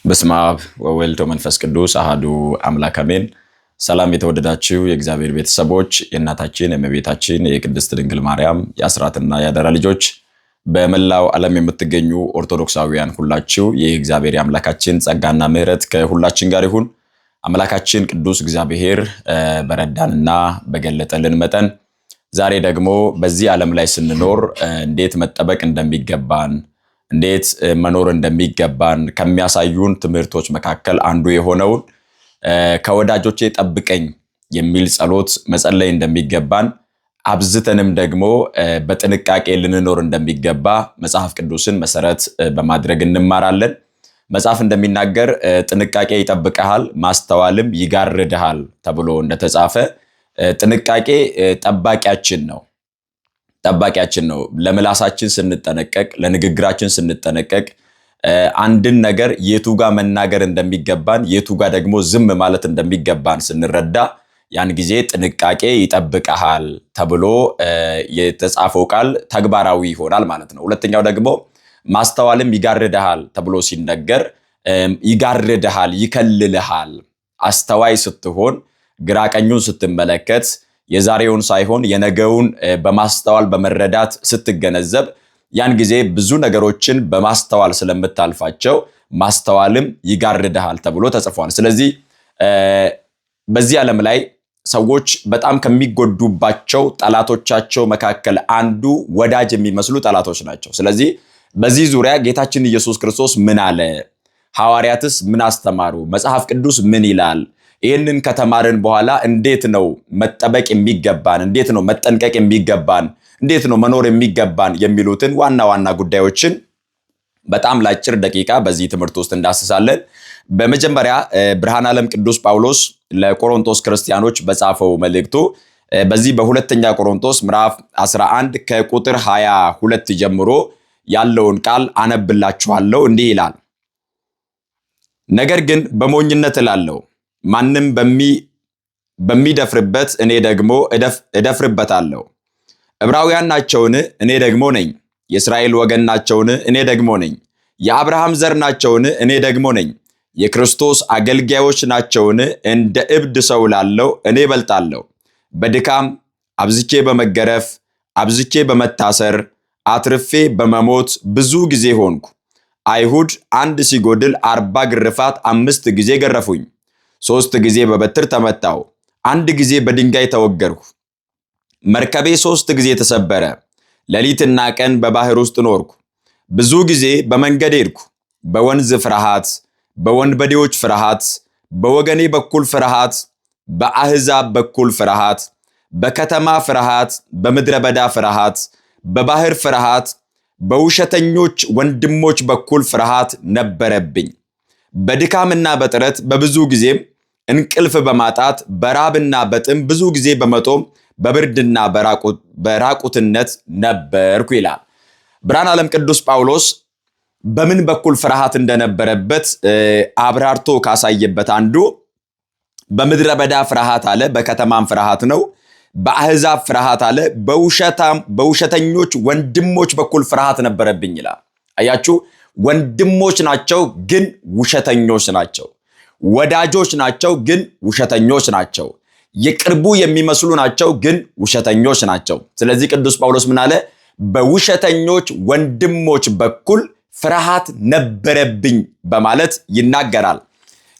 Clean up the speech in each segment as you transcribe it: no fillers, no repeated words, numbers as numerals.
በስመ አብ ወወልድ ወመንፈስ ቅዱስ አሐዱ አምላክ አሜን። ሰላም የተወደዳችሁ የእግዚአብሔር ቤተሰቦች፣ የእናታችን የእመቤታችን የቅድስት ድንግል ማርያም የአስራትና የአደራ ልጆች፣ በመላው ዓለም የምትገኙ ኦርቶዶክሳውያን ሁላችሁ የእግዚአብሔር አምላካችን ጸጋና ምሕረት ከሁላችን ጋር ይሁን። አምላካችን ቅዱስ እግዚአብሔር በረዳንና በገለጠልን መጠን ዛሬ ደግሞ በዚህ ዓለም ላይ ስንኖር እንዴት መጠበቅ እንደሚገባን እንዴት መኖር እንደሚገባን ከሚያሳዩን ትምህርቶች መካከል አንዱ የሆነውን ከወዳጆቼ ጠብቀኝ የሚል ጸሎት መጸለይ እንደሚገባን አብዝተንም ደግሞ በጥንቃቄ ልንኖር እንደሚገባ መጽሐፍ ቅዱስን መሰረት በማድረግ እንማራለን። መጽሐፍ እንደሚናገር ጥንቃቄ ይጠብቀሃል፣ ማስተዋልም ይጋርድሃል ተብሎ እንደተጻፈ ጥንቃቄ ጠባቂያችን ነው። ለምላሳችን ስንጠነቀቅ፣ ለንግግራችን ስንጠነቀቅ፣ አንድን ነገር የቱጋ መናገር እንደሚገባን የቱጋ ደግሞ ዝም ማለት እንደሚገባን ስንረዳ ያን ጊዜ ጥንቃቄ ይጠብቀሃል ተብሎ የተጻፈው ቃል ተግባራዊ ይሆናል ማለት ነው። ሁለተኛው ደግሞ ማስተዋልም ይጋርድሃል ተብሎ ሲነገር ይጋርድሃል፣ ይከልልሃል። አስተዋይ ስትሆን ግራቀኙን ስትመለከት የዛሬውን ሳይሆን የነገውን በማስተዋል በመረዳት ስትገነዘብ ያን ጊዜ ብዙ ነገሮችን በማስተዋል ስለምታልፋቸው ማስተዋልም ይጋርድሃል ተብሎ ተጽፏል። ስለዚህ በዚህ ዓለም ላይ ሰዎች በጣም ከሚጎዱባቸው ጠላቶቻቸው መካከል አንዱ ወዳጅ የሚመስሉ ጠላቶች ናቸው። ስለዚህ በዚህ ዙሪያ ጌታችን ኢየሱስ ክርስቶስ ምን አለ? ሐዋርያትስ ምን አስተማሩ? መጽሐፍ ቅዱስ ምን ይላል? ይህንን ከተማርን በኋላ እንዴት ነው መጠበቅ የሚገባን? እንዴት ነው መጠንቀቅ የሚገባን? እንዴት ነው መኖር የሚገባን? የሚሉትን ዋና ዋና ጉዳዮችን በጣም ለአጭር ደቂቃ በዚህ ትምህርት ውስጥ እንዳስሳለን። በመጀመሪያ ብርሃነ ዓለም ቅዱስ ጳውሎስ ለቆሮንቶስ ክርስቲያኖች በጻፈው መልእክቱ በዚህ በሁለተኛ ቆሮንቶስ ምዕራፍ 11 ከቁጥር 22 ጀምሮ ያለውን ቃል አነብላችኋለሁ። እንዲህ ይላል: ነገር ግን በሞኝነት እላለሁ፣ ማንም በሚደፍርበት እኔ ደግሞ እደፍርበታለሁ። ዕብራውያን ናቸውን? እኔ ደግሞ ነኝ። የእስራኤል ወገን ናቸውን? እኔ ደግሞ ነኝ። የአብርሃም ዘር ናቸውን? እኔ ደግሞ ነኝ። የክርስቶስ አገልጋዮች ናቸውን? እንደ እብድ ሰው ላለው እኔ እበልጣለሁ። በድካም አብዝቼ በመገረፍ አብዝቼ በመታሰር አትርፌ በመሞት ብዙ ጊዜ ሆንኩ። አይሁድ አንድ ሲጎድል 40 ግርፋት 5 ጊዜ ገረፉኝ። 3 ጊዜ በበትር ተመታው፣ 1 ጊዜ በድንጋይ ተወገርኩ። መርከቤ 3 ጊዜ ተሰበረ። ሌሊትና ቀን በባህር ውስጥ ኖርኩ። ብዙ ጊዜ በመንገድ ሄድኩ። በወንዝ ፍርሃት፣ በወንበዴዎች ፍርሃት፣ በወገኔ በኩል ፍርሃት፣ በአሕዛብ በኩል ፍርሃት፣ በከተማ ፍርሃት፣ በምድረ በዳ ፍርሃት፣ በባህር ፍርሃት፣ በውሸተኞች ወንድሞች በኩል ፍርሃት ነበረብኝ። በድካምና በጥረት በብዙ ጊዜም እንቅልፍ በማጣት በራብና በጥም ብዙ ጊዜ በመጦም በብርድና በራቁትነት ነበርኩ ይላል። ብርሃነ ዓለም ቅዱስ ጳውሎስ በምን በኩል ፍርሃት እንደነበረበት አብራርቶ ካሳየበት አንዱ በምድረ በዳ ፍርሃት አለ፣ በከተማም ፍርሃት ነው። በአሕዛብ ፍርሃት አለ፣ በውሸተኞች ወንድሞች በኩል ፍርሃት ነበረብኝ ይላል። አያችሁ፣ ወንድሞች ናቸው ግን ውሸተኞች ናቸው። ወዳጆች ናቸው ግን ውሸተኞች ናቸው። የቅርቡ የሚመስሉ ናቸው ግን ውሸተኞች ናቸው። ስለዚህ ቅዱስ ጳውሎስ ምን አለ? በውሸተኞች ወንድሞች በኩል ፍርሃት ነበረብኝ በማለት ይናገራል።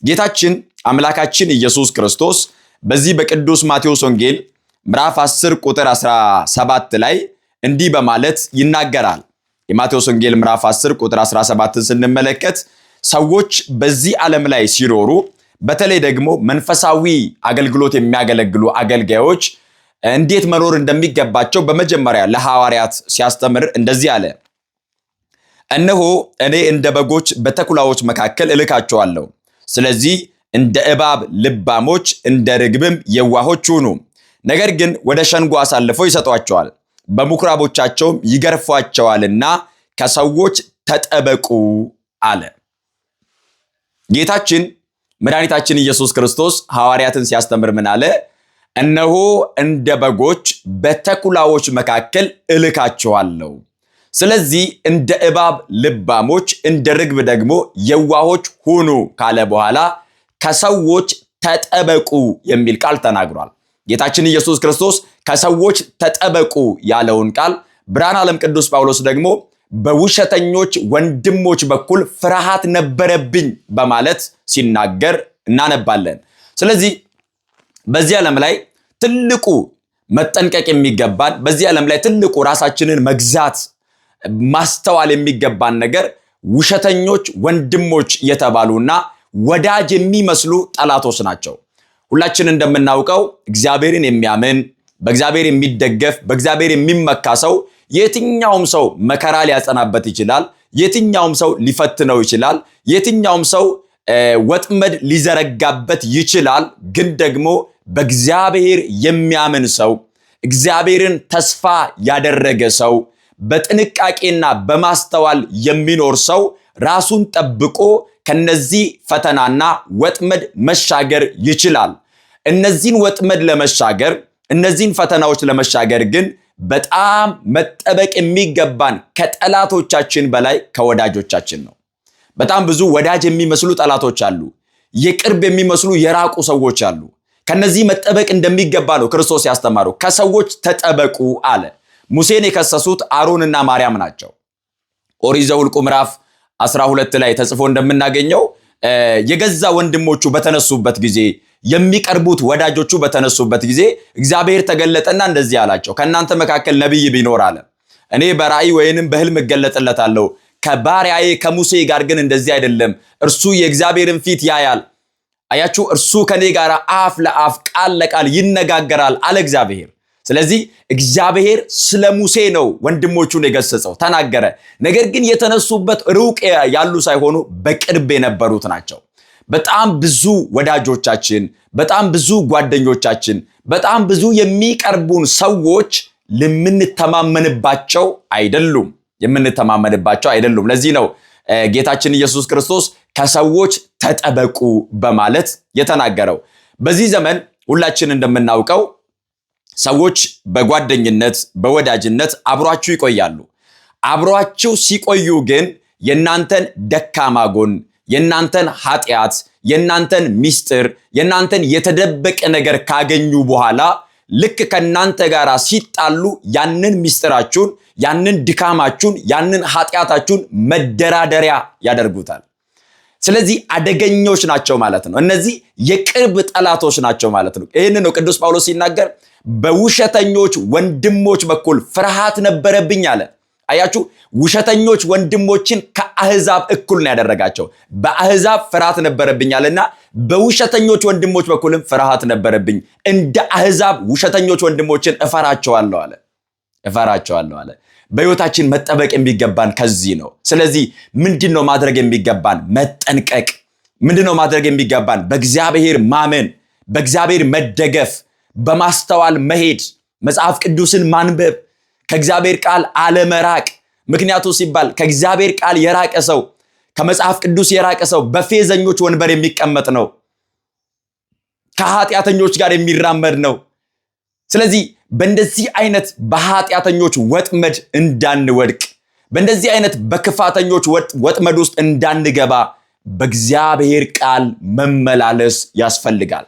ጌታችን አምላካችን ኢየሱስ ክርስቶስ በዚህ በቅዱስ ማቴዎስ ወንጌል ምዕራፍ 10 ቁጥር 17 ላይ እንዲህ በማለት ይናገራል። የማቴዎስ ወንጌል ምዕራፍ 10 ቁጥር 17ን ስንመለከት ሰዎች በዚህ ዓለም ላይ ሲኖሩ በተለይ ደግሞ መንፈሳዊ አገልግሎት የሚያገለግሉ አገልጋዮች እንዴት መኖር እንደሚገባቸው በመጀመሪያ ለሐዋርያት ሲያስተምር እንደዚህ አለ: እነሆ እኔ እንደ በጎች በተኩላዎች መካከል እልካቸዋለሁ። ስለዚህ እንደ እባብ ልባሞች፣ እንደ ርግብም የዋሆች ሁኑ። ነገር ግን ወደ ሸንጎ አሳልፈው ይሰጧቸዋል፣ በምኩራቦቻቸውም ይገርፏቸዋልና ከሰዎች ተጠበቁ አለ። ጌታችን መድኃኒታችን ኢየሱስ ክርስቶስ ሐዋርያትን ሲያስተምር ምን አለ? እነሆ እንደ በጎች በተኩላዎች መካከል እልካቸዋለሁ። ስለዚህ እንደ እባብ ልባሞች እንደ ርግብ ደግሞ የዋሆች ሁኑ ካለ በኋላ ከሰዎች ተጠበቁ የሚል ቃል ተናግሯል። ጌታችን ኢየሱስ ክርስቶስ ከሰዎች ተጠበቁ ያለውን ቃል ብርሃነ ዓለም ቅዱስ ጳውሎስ ደግሞ በውሸተኞች ወንድሞች በኩል ፍርሃት ነበረብኝ በማለት ሲናገር እናነባለን። ስለዚህ በዚህ ዓለም ላይ ትልቁ መጠንቀቅ የሚገባን፣ በዚህ ዓለም ላይ ትልቁ ራሳችንን መግዛት ማስተዋል የሚገባን ነገር ውሸተኞች ወንድሞች የተባሉና ወዳጅ የሚመስሉ ጠላቶች ናቸው። ሁላችን እንደምናውቀው እግዚአብሔርን የሚያምን በእግዚአብሔር የሚደገፍ በእግዚአብሔር የሚመካ ሰው የትኛውም ሰው መከራ ሊያጸናበት ይችላል። የትኛውም ሰው ሊፈትነው ይችላል። የትኛውም ሰው ወጥመድ ሊዘረጋበት ይችላል። ግን ደግሞ በእግዚአብሔር የሚያምን ሰው፣ እግዚአብሔርን ተስፋ ያደረገ ሰው፣ በጥንቃቄና በማስተዋል የሚኖር ሰው ራሱን ጠብቆ ከነዚህ ፈተናና ወጥመድ መሻገር ይችላል። እነዚህን ወጥመድ ለመሻገር እነዚህን ፈተናዎች ለመሻገር ግን በጣም መጠበቅ የሚገባን ከጠላቶቻችን በላይ ከወዳጆቻችን ነው። በጣም ብዙ ወዳጅ የሚመስሉ ጠላቶች አሉ። የቅርብ የሚመስሉ የራቁ ሰዎች አሉ። ከነዚህ መጠበቅ እንደሚገባ ነው ክርስቶስ ያስተማረው። ከሰዎች ተጠበቁ አለ። ሙሴን የከሰሱት አሮንና ማርያም ናቸው። ኦሪት ዘኍልቍ ምዕራፍ 12 ላይ ተጽፎ እንደምናገኘው የገዛ ወንድሞቹ በተነሱበት ጊዜ፣ የሚቀርቡት ወዳጆቹ በተነሱበት ጊዜ እግዚአብሔር ተገለጠና እንደዚህ አላቸው፣ ከእናንተ መካከል ነቢይ ቢኖር አለ እኔ በራእይ ወይንም በህልም እገለጥለታለሁ። ከባሪያዬ ከሙሴ ጋር ግን እንደዚህ አይደለም። እርሱ የእግዚአብሔርን ፊት ያያል። አያችሁ፣ እርሱ ከኔ ጋር አፍ ለአፍ ቃል ለቃል ይነጋገራል አለ እግዚአብሔር። ስለዚህ እግዚአብሔር ስለ ሙሴ ነው ወንድሞቹን የገሰጸው፣ ተናገረ። ነገር ግን የተነሱበት ሩቅ ያሉ ሳይሆኑ በቅርብ የነበሩት ናቸው። በጣም ብዙ ወዳጆቻችን፣ በጣም ብዙ ጓደኞቻችን፣ በጣም ብዙ የሚቀርቡን ሰዎች የምንተማመንባቸው አይደሉም። ለዚህ ነው ጌታችን ኢየሱስ ክርስቶስ ከሰዎች ተጠበቁ በማለት የተናገረው። በዚህ ዘመን ሁላችን እንደምናውቀው ሰዎች በጓደኝነት በወዳጅነት አብሯችሁ ይቆያሉ። አብሯችሁ ሲቆዩ ግን የናንተን ደካማ ጎን፣ የናንተን ኃጢአት፣ የናንተን ሚስጥር፣ የናንተን የተደበቀ ነገር ካገኙ በኋላ ልክ ከናንተ ጋር ሲጣሉ ያንን ሚስጥራችሁን፣ ያንን ድካማችሁን፣ ያንን ኃጢአታችሁን መደራደሪያ ያደርጉታል። ስለዚህ አደገኞች ናቸው ማለት ነው። እነዚህ የቅርብ ጠላቶች ናቸው ማለት ነው። ይህንን ነው ቅዱስ ጳውሎስ ሲናገር በውሸተኞች ወንድሞች በኩል ፍርሃት ነበረብኝ አለ። አያችሁ፣ ውሸተኞች ወንድሞችን ከአህዛብ እኩል ነው ያደረጋቸው። በአህዛብ ፍርሃት ነበረብኝ አለና በውሸተኞች ወንድሞች በኩልም ፍርሃት ነበረብኝ። እንደ አህዛብ ውሸተኞች ወንድሞችን እፈራቸዋለሁ አለ። በሕይወታችን መጠበቅ የሚገባን ከዚህ ነው። ስለዚህ ምንድነው ማድረግ የሚገባን? መጠንቀቅ። ምንድነው ማድረግ የሚገባን? በእግዚአብሔር ማመን፣ በእግዚአብሔር መደገፍ፣ በማስተዋል መሄድ፣ መጽሐፍ ቅዱስን ማንበብ፣ ከእግዚአብሔር ቃል አለመራቅ። ምክንያቱ ሲባል ከእግዚአብሔር ቃል የራቀ ሰው፣ ከመጽሐፍ ቅዱስ የራቀ ሰው በፌዘኞች ወንበር የሚቀመጥ ነው፣ ከኃጢአተኞች ጋር የሚራመድ ነው። ስለዚህ በእንደዚህ አይነት በኃጢአተኞች ወጥመድ እንዳንወድቅ፣ በእንደዚህ አይነት በክፋተኞች ወጥመድ ውስጥ እንዳንገባ በእግዚአብሔር ቃል መመላለስ ያስፈልጋል።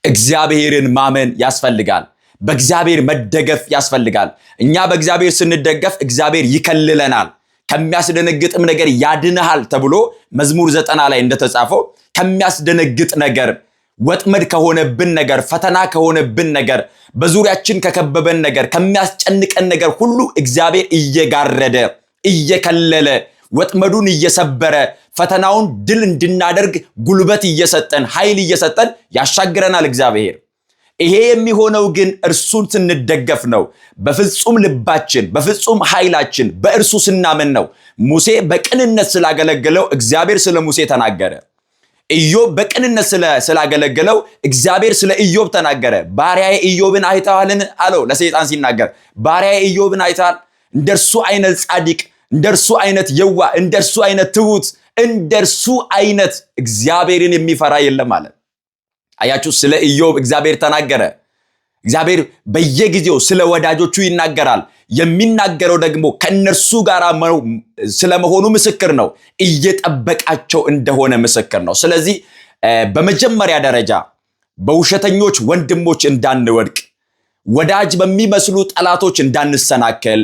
እግዚአብሔርን ማመን ያስፈልጋል። በእግዚአብሔር መደገፍ ያስፈልጋል። እኛ በእግዚአብሔር ስንደገፍ እግዚአብሔር ይከልለናል፣ ከሚያስደነግጥም ነገር ያድንሃል ተብሎ መዝሙር 90 ላይ እንደተጻፈው ከሚያስደነግጥ ነገር፣ ወጥመድ ከሆነብን ነገር፣ ፈተና ከሆነብን ነገር፣ በዙሪያችን ከከበበን ነገር፣ ከሚያስጨንቀን ነገር ሁሉ እግዚአብሔር እየጋረደ እየከለለ ወጥመዱን እየሰበረ ፈተናውን ድል እንድናደርግ ጉልበት እየሰጠን ኃይል እየሰጠን ያሻግረናል እግዚአብሔር። ይሄ የሚሆነው ግን እርሱን ስንደገፍ ነው። በፍጹም ልባችን፣ በፍጹም ኃይላችን በእርሱ ስናምን ነው። ሙሴ በቅንነት ስላገለገለው እግዚአብሔር ስለ ሙሴ ተናገረ። ኢዮብ በቅንነት ስላገለገለው እግዚአብሔር ስለ ኢዮብ ተናገረ። ባሪያዬ ኢዮብን አይተዋልን አለው ለሰይጣን ሲናገር። ባሪያዬ ኢዮብን አይተዋል? እንደርሱ አይነት ጻድቅ፣ እንደርሱ አይነት የዋ፣ እንደርሱ አይነት ትሁት፣ እንደርሱ አይነት እግዚአብሔርን የሚፈራ የለም አለ። አያችሁ፣ ስለ ኢዮብ እግዚአብሔር ተናገረ። እግዚአብሔር በየጊዜው ስለ ወዳጆቹ ይናገራል። የሚናገረው ደግሞ ከነርሱ ጋር ስለመሆኑ ምስክር ነው። እየጠበቃቸው እንደሆነ ምስክር ነው። ስለዚህ በመጀመሪያ ደረጃ በውሸተኞች ወንድሞች እንዳንወድቅ፣ ወዳጅ በሚመስሉ ጠላቶች እንዳንሰናከል፣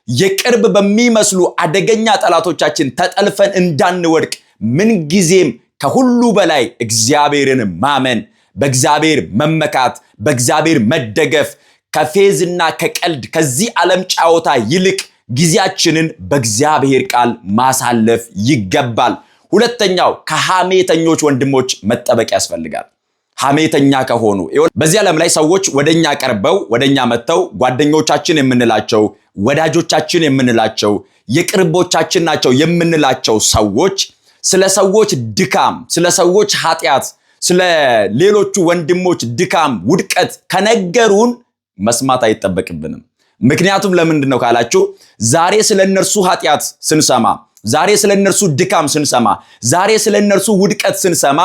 የቅርብ በሚመስሉ አደገኛ ጠላቶቻችን ተጠልፈን እንዳንወድቅ ምንጊዜም ከሁሉ በላይ እግዚአብሔርን ማመን፣ በእግዚአብሔር መመካት፣ በእግዚአብሔር መደገፍ፣ ከፌዝና ከቀልድ ከዚህ ዓለም ጫወታ ይልቅ ጊዜያችንን በእግዚአብሔር ቃል ማሳለፍ ይገባል። ሁለተኛው ከሐሜተኞች ወንድሞች መጠበቅ ያስፈልጋል። ሐሜተኛ ከሆኑ በዚህ ዓለም ላይ ሰዎች ወደኛ ቀርበው ወደኛ መጥተው ጓደኞቻችን የምንላቸው ወዳጆቻችን የምንላቸው የቅርቦቻችን ናቸው የምንላቸው ሰዎች ስለ ሰዎች ድካም፣ ስለ ሰዎች ኃጢአት፣ ስለ ሌሎቹ ወንድሞች ድካም፣ ውድቀት ከነገሩን መስማት አይጠበቅብንም። ምክንያቱም ለምንድን ነው ካላችሁ ዛሬ ስለ እነርሱ ኃጢአት ስንሰማ፣ ዛሬ ስለ እነርሱ ድካም ስንሰማ፣ ዛሬ ስለ እነርሱ ውድቀት ስንሰማ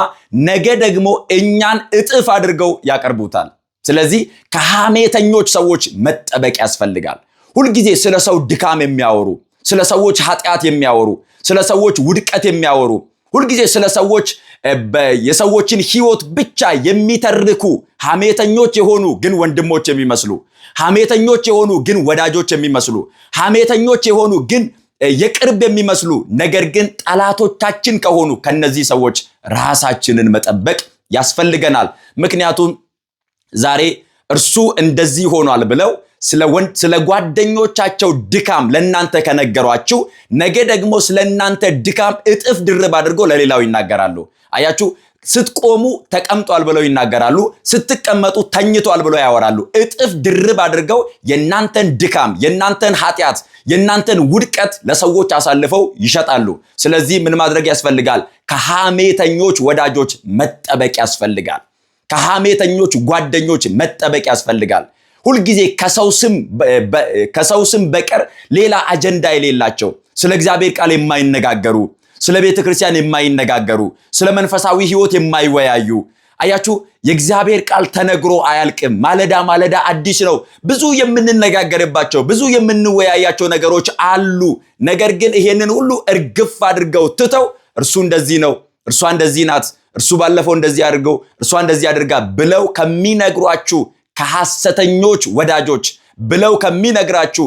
ነገ ደግሞ እኛን እጥፍ አድርገው ያቀርቡታል። ስለዚህ ከሐሜተኞች ሰዎች መጠበቅ ያስፈልጋል። ሁልጊዜ ስለ ሰው ድካም የሚያወሩ፣ ስለ ሰዎች ኃጢአት የሚያወሩ፣ ስለ ሰዎች ውድቀት የሚያወሩ፣ ሁልጊዜ ስለ ሰዎች የሰዎችን ሕይወት ብቻ የሚተርኩ ሐሜተኞች የሆኑ ግን ወንድሞች የሚመስሉ፣ ሐሜተኞች የሆኑ ግን ወዳጆች የሚመስሉ፣ ሐሜተኞች የሆኑ ግን የቅርብ የሚመስሉ ነገር ግን ጠላቶቻችን ከሆኑ ከነዚህ ሰዎች ራሳችንን መጠበቅ ያስፈልገናል። ምክንያቱም ዛሬ እርሱ እንደዚህ ሆኗል ብለው ስለ ጓደኞቻቸው ድካም ለእናንተ ከነገሯችሁ ነገ ደግሞ ስለ እናንተ ድካም እጥፍ ድርብ አድርገው ለሌላው ይናገራሉ። አያችሁ፣ ስትቆሙ ተቀምጧል ብለው ይናገራሉ፣ ስትቀመጡ ተኝቷል ብለው ያወራሉ። እጥፍ ድርብ አድርገው የናንተን ድካም፣ የናንተን ኃጢአት፣ የናንተን ውድቀት ለሰዎች አሳልፈው ይሸጣሉ። ስለዚህ ምን ማድረግ ያስፈልጋል? ከሐሜተኞች ወዳጆች መጠበቅ ያስፈልጋል። ከሐሜተኞች ጓደኞች መጠበቅ ያስፈልጋል። ሁልጊዜ ከሰው ስም በቀር ሌላ አጀንዳ የሌላቸው፣ ስለ እግዚአብሔር ቃል የማይነጋገሩ፣ ስለ ቤተ ክርስቲያን የማይነጋገሩ፣ ስለ መንፈሳዊ ሕይወት የማይወያዩ። አያችሁ፣ የእግዚአብሔር ቃል ተነግሮ አያልቅም። ማለዳ ማለዳ አዲስ ነው። ብዙ የምንነጋገርባቸው፣ ብዙ የምንወያያቸው ነገሮች አሉ። ነገር ግን ይሄንን ሁሉ እርግፍ አድርገው ትተው እርሱ እንደዚህ ነው፣ እርሷ እንደዚህ ናት፣ እርሱ ባለፈው እንደዚህ አድርገው፣ እርሷ እንደዚህ አድርጋ ብለው ከሚነግሯችሁ ከሐሰተኞች ወዳጆች ብለው ከሚነግራችሁ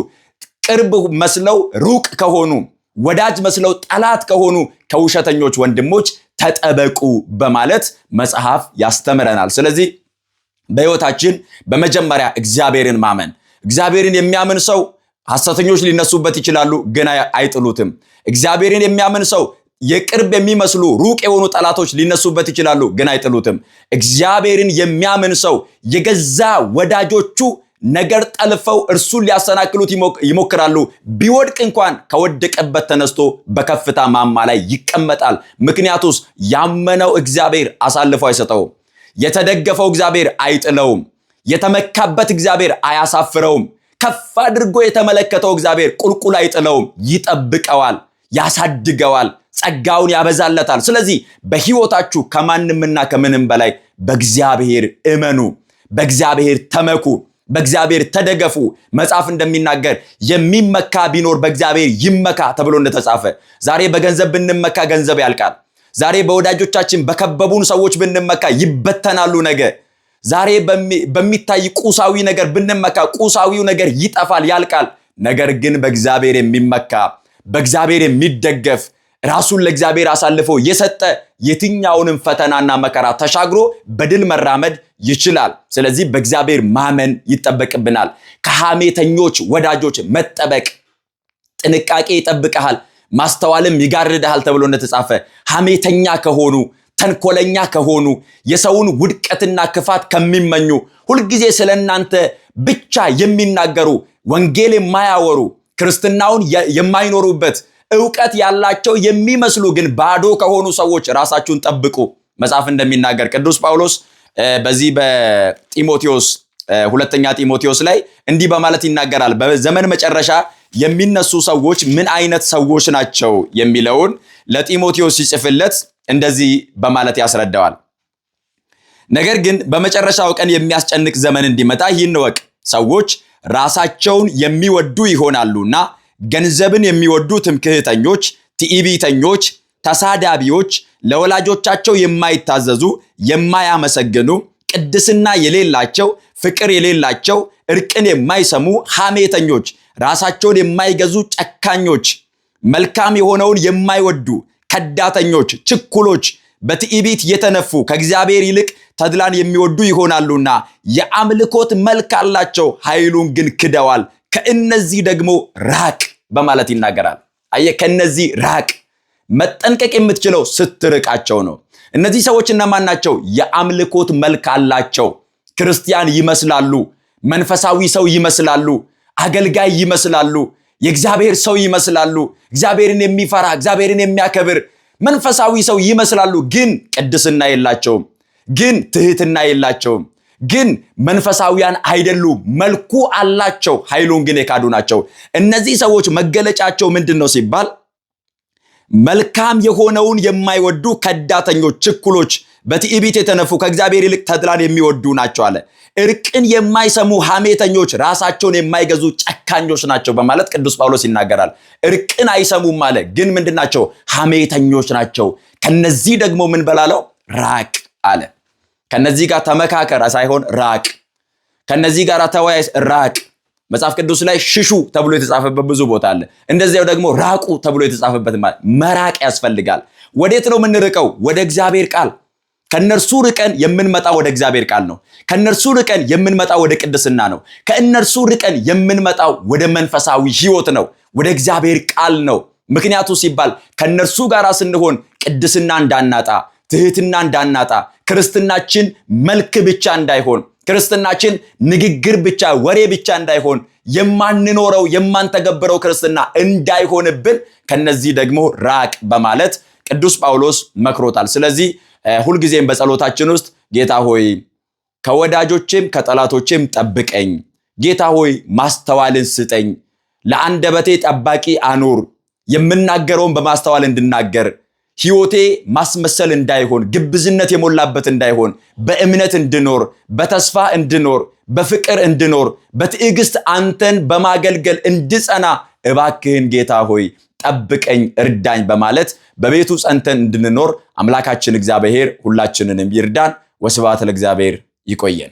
ቅርብ መስለው ሩቅ ከሆኑ፣ ወዳጅ መስለው ጠላት ከሆኑ ከውሸተኞች ወንድሞች ተጠበቁ በማለት መጽሐፍ ያስተምረናል። ስለዚህ በሕይወታችን በመጀመሪያ እግዚአብሔርን ማመን። እግዚአብሔርን የሚያምን ሰው ሐሰተኞች ሊነሱበት ይችላሉ፣ ግን አይጥሉትም። እግዚአብሔርን የሚያምን ሰው የቅርብ የሚመስሉ ሩቅ የሆኑ ጠላቶች ሊነሱበት ይችላሉ፣ ግን አይጥሉትም። እግዚአብሔርን የሚያምን ሰው የገዛ ወዳጆቹ ነገር ጠልፈው እርሱን ሊያሰናክሉት ይሞክራሉ። ቢወድቅ እንኳን ከወደቀበት ተነስቶ በከፍታ ማማ ላይ ይቀመጣል። ምክንያቱስ ያመነው እግዚአብሔር አሳልፎ አይሰጠውም። የተደገፈው እግዚአብሔር አይጥለውም። የተመካበት እግዚአብሔር አያሳፍረውም። ከፍ አድርጎ የተመለከተው እግዚአብሔር ቁልቁል አይጥለውም። ይጠብቀዋል፣ ያሳድገዋል፣ ጸጋውን ያበዛለታል። ስለዚህ በሕይወታችሁ ከማንምና ከምንም በላይ በእግዚአብሔር እመኑ፣ በእግዚአብሔር ተመኩ፣ በእግዚአብሔር ተደገፉ። መጽሐፍ እንደሚናገር የሚመካ ቢኖር በእግዚአብሔር ይመካ ተብሎ እንደተጻፈ፣ ዛሬ በገንዘብ ብንመካ ገንዘብ ያልቃል። ዛሬ በወዳጆቻችን በከበቡን ሰዎች ብንመካ ይበተናሉ ነገ። ዛሬ በሚታይ ቁሳዊ ነገር ብንመካ ቁሳዊው ነገር ይጠፋል፣ ያልቃል። ነገር ግን በእግዚአብሔር የሚመካ በእግዚአብሔር የሚደገፍ ራሱን ለእግዚአብሔር አሳልፎ የሰጠ የትኛውንም ፈተናና መከራ ተሻግሮ በድል መራመድ ይችላል። ስለዚህ በእግዚአብሔር ማመን ይጠበቅብናል። ከሐሜተኞች ወዳጆች መጠበቅ። ጥንቃቄ ይጠብቀሃል፣ ማስተዋልም ይጋርድሃል ተብሎ እንደተጻፈ ሐሜተኛ ከሆኑ፣ ተንኮለኛ ከሆኑ፣ የሰውን ውድቀትና ክፋት ከሚመኙ፣ ሁልጊዜ ስለናንተ ብቻ የሚናገሩ፣ ወንጌል የማያወሩ፣ ክርስትናውን የማይኖሩበት ዕውቀት ያላቸው የሚመስሉ ግን ባዶ ከሆኑ ሰዎች ራሳችሁን ጠብቁ። መጽሐፍ እንደሚናገር ቅዱስ ጳውሎስ በዚህ በጢሞቴዎስ ሁለተኛ ጢሞቴዎስ ላይ እንዲህ በማለት ይናገራል። በዘመን መጨረሻ የሚነሱ ሰዎች ምን አይነት ሰዎች ናቸው የሚለውን ለጢሞቴዎስ ሲጽፍለት እንደዚህ በማለት ያስረዳዋል። ነገር ግን በመጨረሻው ቀን የሚያስጨንቅ ዘመን እንዲመጣ ይህን ወቅ ሰዎች ራሳቸውን የሚወዱ ይሆናሉና ገንዘብን የሚወዱ ትምክህተኞች፣ ትዕቢተኞች፣ ተሳዳቢዎች፣ ለወላጆቻቸው የማይታዘዙ፣ የማያመሰግኑ፣ ቅድስና የሌላቸው፣ ፍቅር የሌላቸው፣ እርቅን የማይሰሙ፣ ሐሜተኞች፣ ራሳቸውን የማይገዙ፣ ጨካኞች፣ መልካም የሆነውን የማይወዱ፣ ከዳተኞች፣ ችኩሎች፣ በትዕቢት የተነፉ፣ ከእግዚአብሔር ይልቅ ተድላን የሚወዱ ይሆናሉና የአምልኮት መልክ አላቸው፣ ኃይሉን ግን ክደዋል። ከእነዚህ ደግሞ ራቅ በማለት ይናገራል። ከእነዚህ ራቅ። መጠንቀቅ የምትችለው ስትርቃቸው ነው። እነዚህ ሰዎች እነማን ናቸው? የአምልኮት መልክ አላቸው። ክርስቲያን ይመስላሉ፣ መንፈሳዊ ሰው ይመስላሉ፣ አገልጋይ ይመስላሉ፣ የእግዚአብሔር ሰው ይመስላሉ፣ እግዚአብሔርን የሚፈራ እግዚአብሔርን የሚያከብር መንፈሳዊ ሰው ይመስላሉ። ግን ቅድስና የላቸውም፣ ግን ትህትና የላቸውም፣ ግን መንፈሳዊያን አይደሉም። መልኩ አላቸው፣ ኃይሉን ግን የካዱ ናቸው። እነዚህ ሰዎች መገለጫቸው ምንድን ነው ሲባል መልካም የሆነውን የማይወዱ፣ ከዳተኞች፣ ችኩሎች፣ በትዕቢት የተነፉ፣ ከእግዚአብሔር ይልቅ ተድላን የሚወዱ ናቸው አለ። እርቅን የማይሰሙ፣ ሐሜተኞች፣ ራሳቸውን የማይገዙ ጨካኞች ናቸው በማለት ቅዱስ ጳውሎስ ይናገራል። እርቅን አይሰሙም አለ። ግን ምንድናቸው? ሐሜተኞች ናቸው። ከነዚህ ደግሞ ምን በላለው? ራቅ አለ። ከነዚህ ጋር ተመካከር ሳይሆን ራቅ። ከነዚህ ጋር ተወያይ፣ ራቅ። መጽሐፍ ቅዱስ ላይ ሽሹ ተብሎ የተጻፈበት ብዙ ቦታ አለ። እንደዚያው ደግሞ ራቁ ተብሎ የተጻፈበት ማለት መራቅ ያስፈልጋል። ወዴት ነው የምንርቀው? ወደ እግዚአብሔር ቃል። ከነርሱ ርቀን የምንመጣ ወደ እግዚአብሔር ቃል ነው። ከነርሱ ርቀን የምንመጣ ወደ ቅድስና ነው። ከእነርሱ ርቀን የምንመጣው ወደ መንፈሳዊ ሕይወት ነው፣ ወደ እግዚአብሔር ቃል ነው። ምክንያቱ ሲባል ከነርሱ ጋር ስንሆን ቅድስና እንዳናጣ፣ ትህትና እንዳናጣ፣ ክርስትናችን መልክ ብቻ እንዳይሆን፣ ክርስትናችን ንግግር ብቻ ወሬ ብቻ እንዳይሆን፣ የማንኖረው የማንተገብረው ክርስትና እንዳይሆንብን ከነዚህ ደግሞ ራቅ በማለት ቅዱስ ጳውሎስ መክሮታል። ስለዚህ ሁልጊዜም በጸሎታችን ውስጥ ጌታ ሆይ ከወዳጆቼም ከጠላቶቼም ጠብቀኝ፣ ጌታ ሆይ ማስተዋልን ስጠኝ፣ ለአንደበቴ ጠባቂ አኑር፣ የምናገረውን በማስተዋል እንድናገር፣ ሕይወቴ ማስመሰል እንዳይሆን፣ ግብዝነት የሞላበት እንዳይሆን፣ በእምነት እንድኖር፣ በተስፋ እንድኖር፣ በፍቅር እንድኖር፣ በትዕግስት አንተን በማገልገል እንድጸና እባክህን ጌታ ሆይ ጠብቀኝ፣ እርዳኝ በማለት በቤቱ ጸንተን እንድንኖር አምላካችን እግዚአብሔር ሁላችንንም ይርዳን። ወስብሐት ለእግዚአብሔር። ይቆየን።